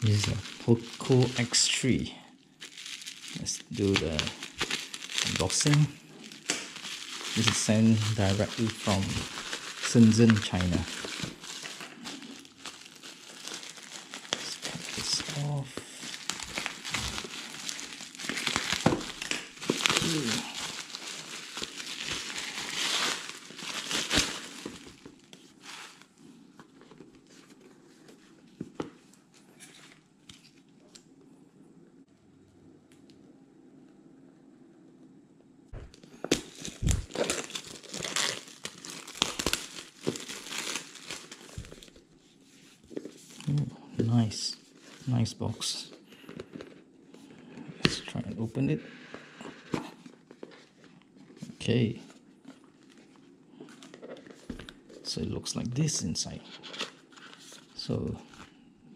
This is a Poco X3. Let's do the unboxing. This is sent directly from Shenzhen, China. Let's cut this off. Nice box. Let's try and open it. Okay, so it looks like this inside. So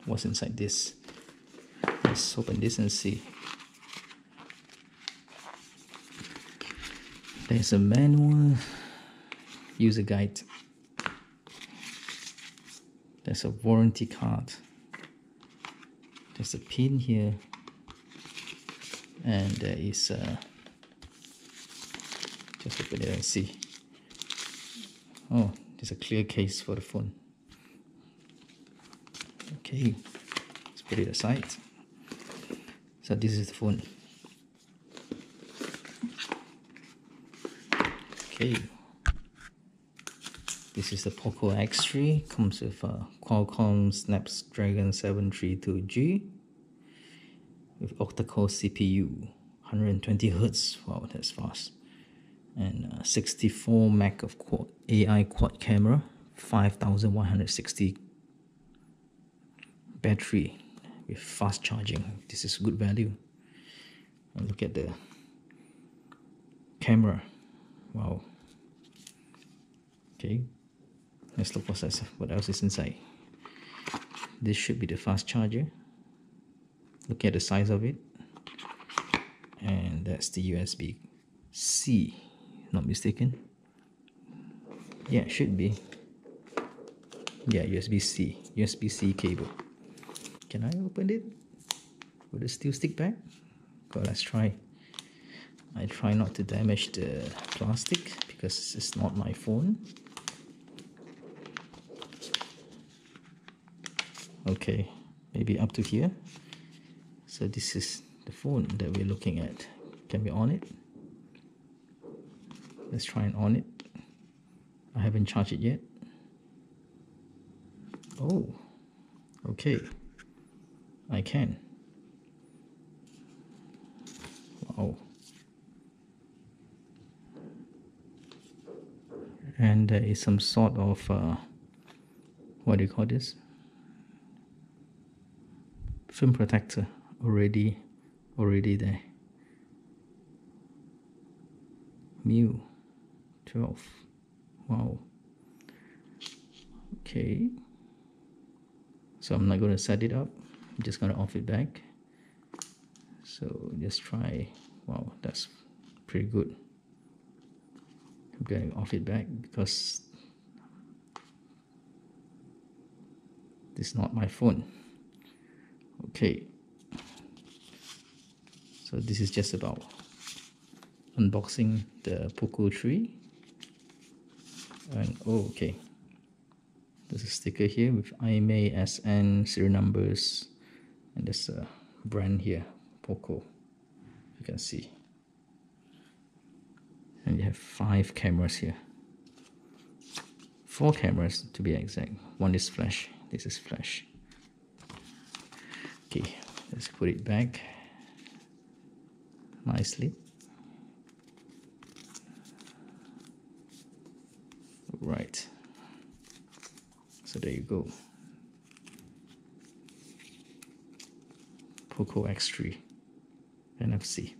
what's inside this? Let's open this and see. There's a manual, user guide. There's a warranty card. There's a pin here, and there is a, just open it and see. Oh, there's a clear case for the phone. Okay, let's put it aside. So this is the phone. Okay, this is the Poco X3. Comes with a Qualcomm Snapdragon 732G with octa-core CPU, 120 Hz. Wow, that's fast. And 64 meg of AI quad camera, 5160 battery with fast charging. This is good value. And look at the camera. Wow. Okay, let's look what else is inside. This should be the fast charger. Look at the size of it. And that's the USB-C, not mistaken. Yeah, it should be. Yeah, USB-C cable. Can I open it? Will it still stick back? Go, let's try. I try not to damage the plastic because it's not my phone. Okay, maybe up to here. So this is the phone that we're looking at. Can we on it? Let's try and on it. I haven't charged it yet. Oh, okay, I can. Wow. And there is some sort of what do you call this, film protector already there. MIU 12. Wow. Okay, so I'm not going to set it up, I'm just going to off it back. So just try. Wow, that's pretty good. I'm going to off it back because this is not my phone. Okay, so this is just about unboxing the Poco 3. And oh, okay, there's a sticker here with IMEI, SN, serial numbers, and there's a brand here, Poco, you can see. And you have 5 cameras here, 4 cameras to be exact. One is flash, this is flash. Okay, let's put it back nicely. Right, so there you go. Poco X3 NFC.